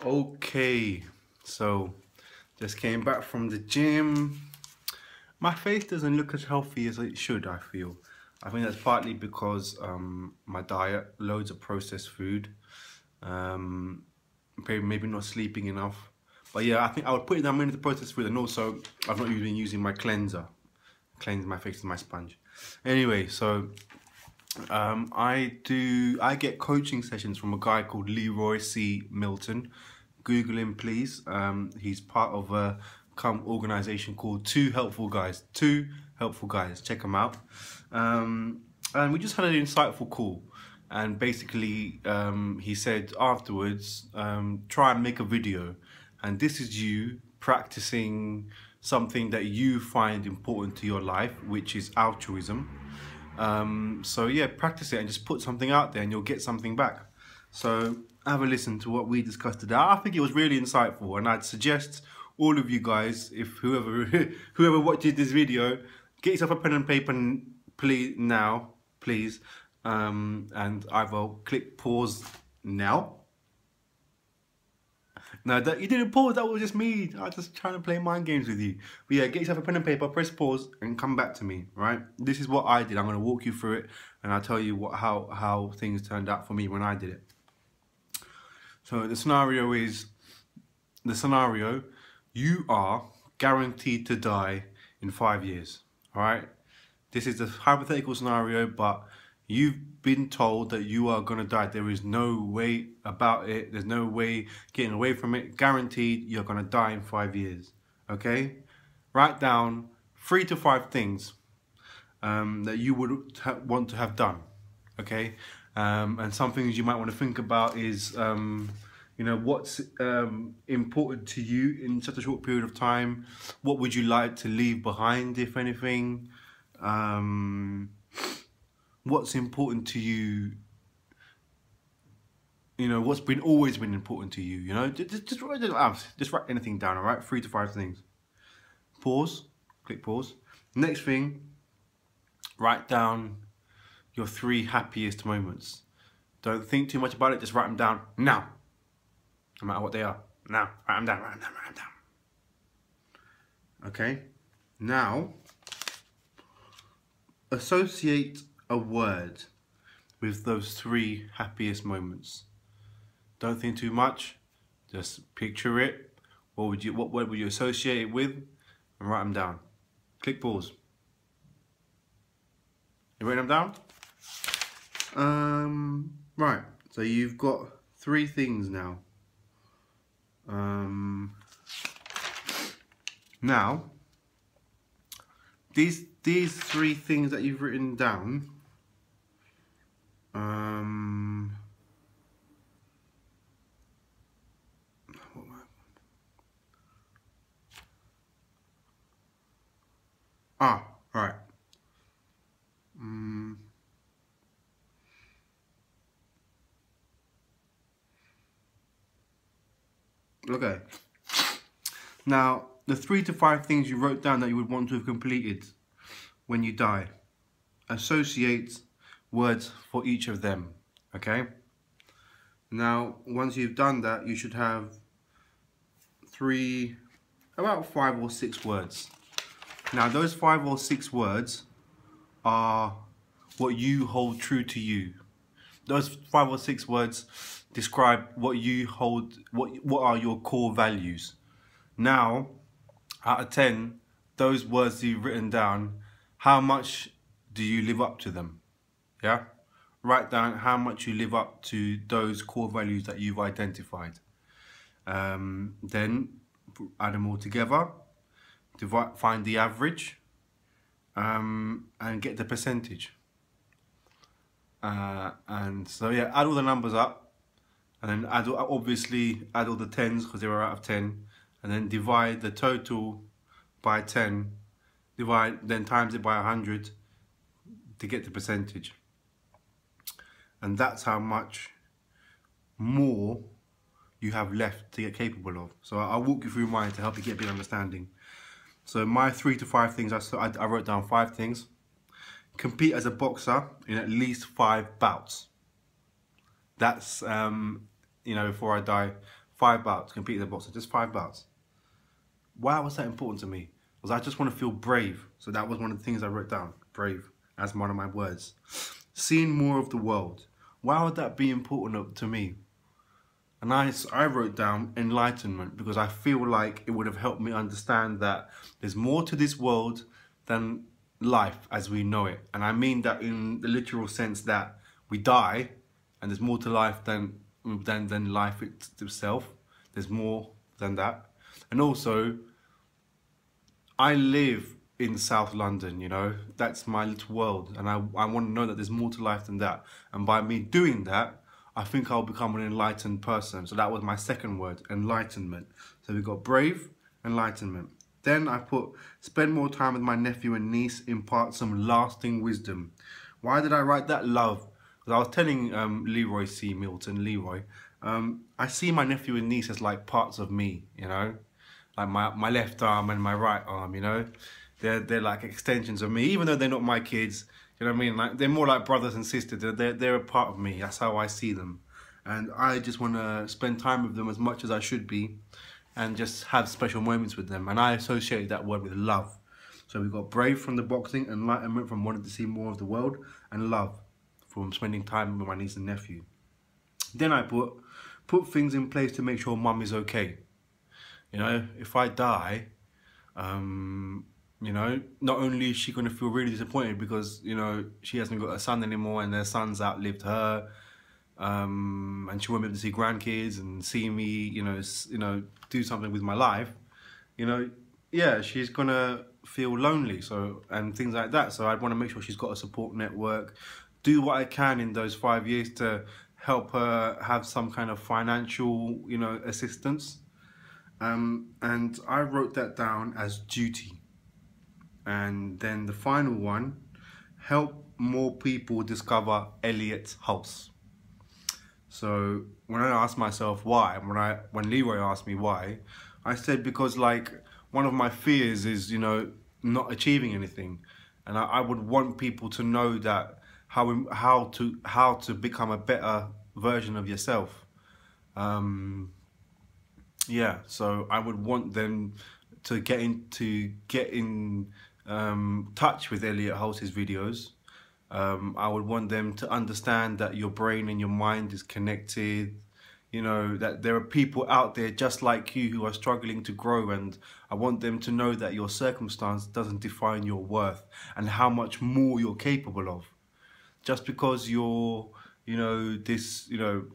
Okay, so just came back from the gym. My face doesn't look as healthy as it should, I feel. I think that's partly because my diet, loads of processed food, maybe not sleeping enough. But yeah, I think I would put it down mainly the processed food, and also I've not even been using my cleanser, cleanse my face with my sponge. Anyway, so I get coaching sessions from a guy called Leroy C. Milton. Google him, please. He's part of a organization called Two Helpful Guys. Two Helpful Guys. Check him out. And we just had an insightful call. And basically, he said afterwards, try and make a video. And this is you practicing something that you find important to your life, which is altruism. So yeah, practice it and just put something out there and you'll get something back. So have a listen to what we discussed today. I think it was really insightful, and I'd suggest all of you guys, if whoever watches this video, get yourself a pen and paper please, and either click pause now. No, that you didn't pause, that was just me. I was just trying to play mind games with you. But yeah, get yourself a pen and paper, press pause, and come back to me, right? This is what I did. I'm going to walk you through it, and I'll tell you how things turned out for me when I did it. So the scenario is, you are guaranteed to die in 5 years, all right? This is the hypothetical scenario, but you've been told that you are going to die. There is no way about it. There's no way getting away from it. Guaranteed you're going to die in 5 years. Okay? Write down 3 to 5 things that you would want to have done. Okay? And some things you might want to think about is, you know, what's important to you in such a short period of time? What would you like to leave behind, if anything? What's important to you, you know, what's always been important to you, you know, just write anything down, all right? 3 to 5 things. Pause, click pause. Next thing, write down your 3 happiest moments. Don't think too much about it, just write them down now, no matter what they are. Now, write them down, write them down, write them down. Okay, now, associate a word with those 3 happiest moments. Don't think too much, just picture it. What word would you associate it with, and write them down. Click pause. You write them down? Right, so you've got 3 things now. Now, these 3 things that you've written down, right. Okay. Now, the 3 to 5 things you wrote down that you would want to have completed when you die, associate words for each of them, okay? Now, once you've done that, you should have about 5 or 6 words. Now, those 5 or 6 words are what you hold true to you. Those 5 or 6 words describe what you hold, what are your core values. Now, out of 10, those words you've written down, how much do you live up to them? Yeah? Write down how much you live up to those core values that you've identified. Then add them all together, find the average, and get the percentage. And so yeah, add all the numbers up, and then obviously add all the 10s because they were out of 10, and then divide the total by 10, then times it by 100 to get the percentage. And that's how much more you have left to get capable of. So I'll walk you through mine to help you get a bit of understanding. So my 3 to 5 things, I wrote down 5 things. Compete as a boxer in at least 5 bouts. That's, you know, before I die, 5 bouts, completed the boxing, just 5 bouts. Why was that important to me? Because I just want to feel brave. So that was one of the things I wrote down, brave, as one of my words. Seeing more of the world. Why would that be important to me? And I wrote down enlightenment, because I feel like it would have helped me understand that there's more to this world than life as we know it. And I mean that in the literal sense that we die, and there's more to life than life itself. There's more than that. And also, I live in South London, you know, that's my little world, and I want to know that there's more to life than that. And by me doing that, I think I'll become an enlightened person. So that was my second word, enlightenment. So we got brave, enlightenment. Then I put spend more time with my nephew and niece, impart some lasting wisdom. Why did I write that? Love. Because I was telling Leroy C. Milton, Leroy, I see my nephew and niece as like parts of me, you know, like my left arm and my right arm, you know, they're like extensions of me, even though they're not my kids. You know what I mean? Like, they're more like brothers and sisters. They're a part of me. That's how I see them. And I just want to spend time with them as much as I should be, and just have special moments with them. And I associate that word with love. So we've got brave from the boxing, enlightenment from wanting to see more of the world, and love from spending time with my niece and nephew. Then I put things in place to make sure mum is okay. You know, if I die, you know, not only is she going to feel really disappointed because, you know, she hasn't got a son anymore and their son's outlived her, and she won't be able to see grandkids and see me, you know, do something with my life, you know, yeah, she's going to feel lonely, so, and things like that. So I'd want to make sure she's got a support network, do what I can in those 5 years to help her have some kind of financial, you know, assistance. And I wrote that down as duty. And then the final one, help more people discover Elliot Hulse. So when I asked myself why, when Leroy asked me why, I said because, like, one of my fears is, you know, not achieving anything, and I would want people to know that how to become a better version of yourself. Yeah, so I would want them to get in touch with Elliot Hulse's videos. I would want them to understand that your brain and your mind is connected, you know, that there are people out there just like you who are struggling to grow, and I want them to know that your circumstance doesn't define your worth and how much more you're capable of. Just because you're, you know, this, you know,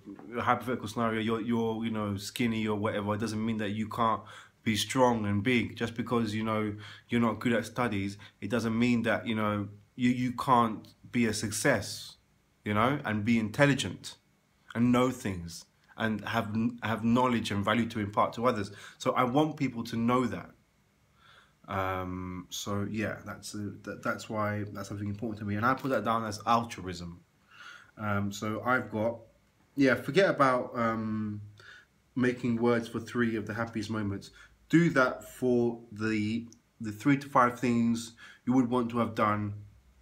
hypothetical scenario, you're you know, skinny or whatever, it doesn't mean that you can't be strong and big. Just because, you know, you're not good at studies, it doesn't mean that, you know, you can't be a success, you know, and be intelligent and know things and have knowledge and value to impart to others. So I want people to know that. So yeah, that's why that's something important to me, and I put that down as altruism. So I've got, yeah, forget about making words for 3 of the happiest moments. Do that for the 3 to 5 things you would want to have done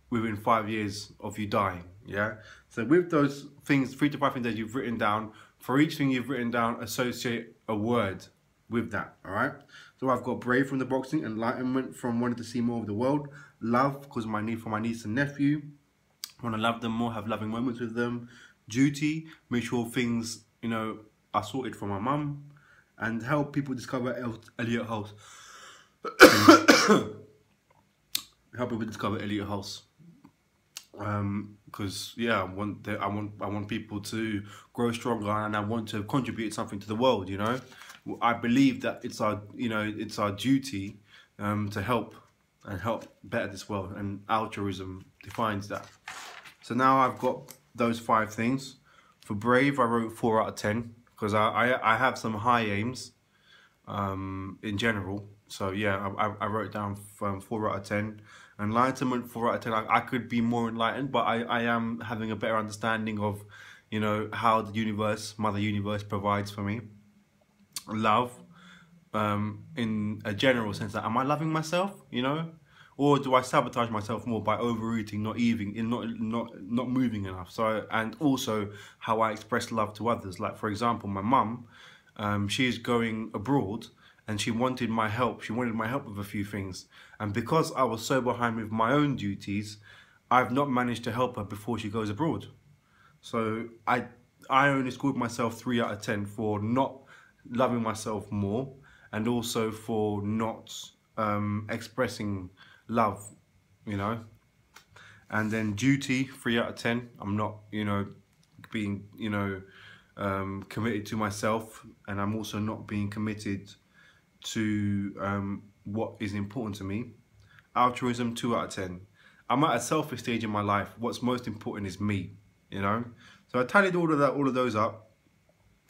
within 5 years of you dying. Yeah. So with those things, 3 to 5 things that you've written down, for each thing you've written down, associate a word with that. All right. So I've got brave from the boxing, enlightenment from wanting to see more of the world, love because of my need for my niece and nephew. I want to love them more, have loving moments with them. Duty, make sure things, you know, are sorted for my mum, and help people discover Elliot Hulse. Help people discover Elliot Hulse. Because yeah, I want people to grow stronger, and I want to contribute something to the world. You know, I believe that it's our, you know, it's our duty to help better this world, and altruism defines that. So now I've got those 5 things. For brave, I wrote 4 out of 10 because I have some high aims in general. So yeah, I wrote down 4 out of 10. Enlightenment, 4 out of 10. I could be more enlightened, but I am having a better understanding of, you know, how the universe, Mother Universe, provides for me. Love, in a general sense, that am I loving myself, you know, or do I sabotage myself more by overeating, not eating, and not moving enough? So, and also how I express love to others. Like, for example, my mum, she's going abroad and she wanted my help. She wanted my help with a few things. And because I was so behind with my own duties, I've not managed to help her before she goes abroad. So I only scored myself 3 out of 10 for not loving myself more, and also for not expressing love, you know. And then duty, 3 out of 10. I'm not, you know, being, you know, committed to myself, and I'm also not being committed to what is important to me. Altruism, 2 out of 10. I'm at a selfish stage in my life. What's most important is me, you know. So I tallied all of those up.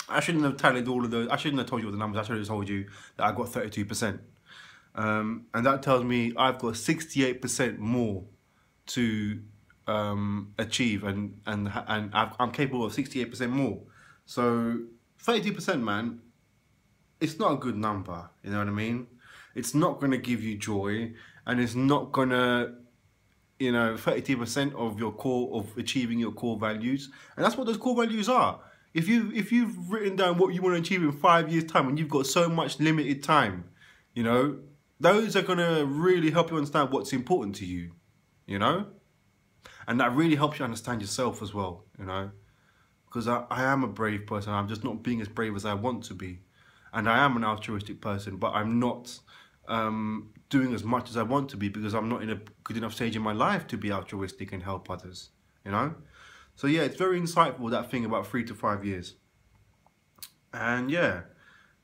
I shouldn't have tallied all of those. I shouldn't have told you all the numbers. I should have told you that I got 32%, and that tells me I've got 68% more to achieve, and I'm capable of 68% more. So 32%, man, it's not a good number, you know what I mean? It's not going to give you joy, and it's not going to, you know, 32% of your core, of achieving your core values. And that's what those core values are. If you've written down what you want to achieve in 5 years' time, and you've got so much limited time, you know, those are going to really help you understand what's important to you, you know? And that really helps you understand yourself as well, you know? Because I am a brave person. I'm just not being as brave as I want to be. And I am an altruistic person, but I'm not doing as much as I want to be, because I'm not in a good enough stage in my life to be altruistic and help others, you know? So yeah, it's very insightful, that thing about 3 to 5 years. And yeah,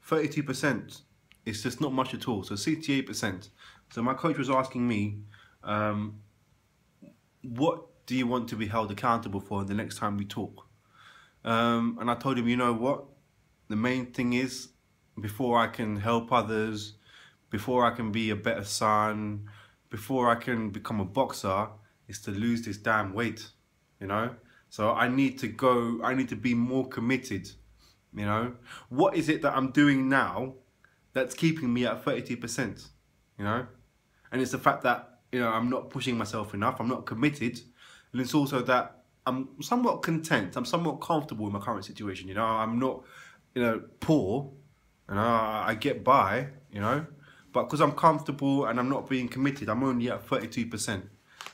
32%, it's just not much at all. So 68%. So my coach was asking me, what do you want to be held accountable for the next time we talk? And I told him, you know what? The main thing is, before I can help others, before I can be a better son, before I can become a boxer, is to lose this damn weight, you know? So I need to be more committed, you know? What is it that I'm doing now that's keeping me at 32%, you know? And it's the fact that, you know, I'm not pushing myself enough, I'm not committed, and it's also that I'm somewhat content, I'm somewhat comfortable in my current situation, you know? I'm not, you know, poor, you know, I get by, you know? But because I'm comfortable and I'm not being committed, I'm only at 32%.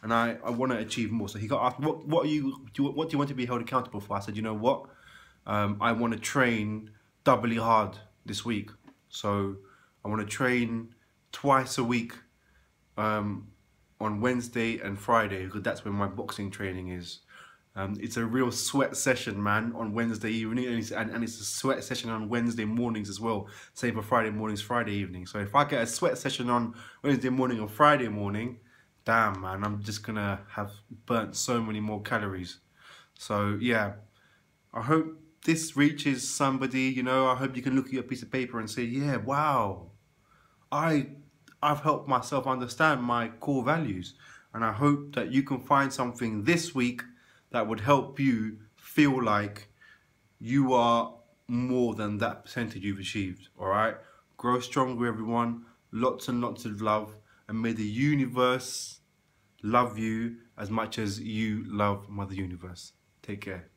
And I want to achieve more. So he got asked, what do you want to be held accountable for? I said, you know what? I want to train doubly hard this week. So I want to train twice a week on Wednesday and Friday, because that's when my boxing training is. It's a real sweat session, man, on Wednesday evening, and it's a sweat session on Wednesday mornings as well. Same for Friday mornings, Friday evening. So if I get a sweat session on Wednesday morning or Friday morning, damn, man, I'm just gonna have burnt so many more calories. So yeah, I hope this reaches somebody, you know. I hope you can look at your piece of paper and say, yeah, wow, I've helped myself understand my core values. And I hope that you can find something this week that would help you feel like you are more than that percentage you've achieved, all right? Grow stronger, everyone. Lots and lots of love. And may the universe love you as much as you love Mother Universe. Take care.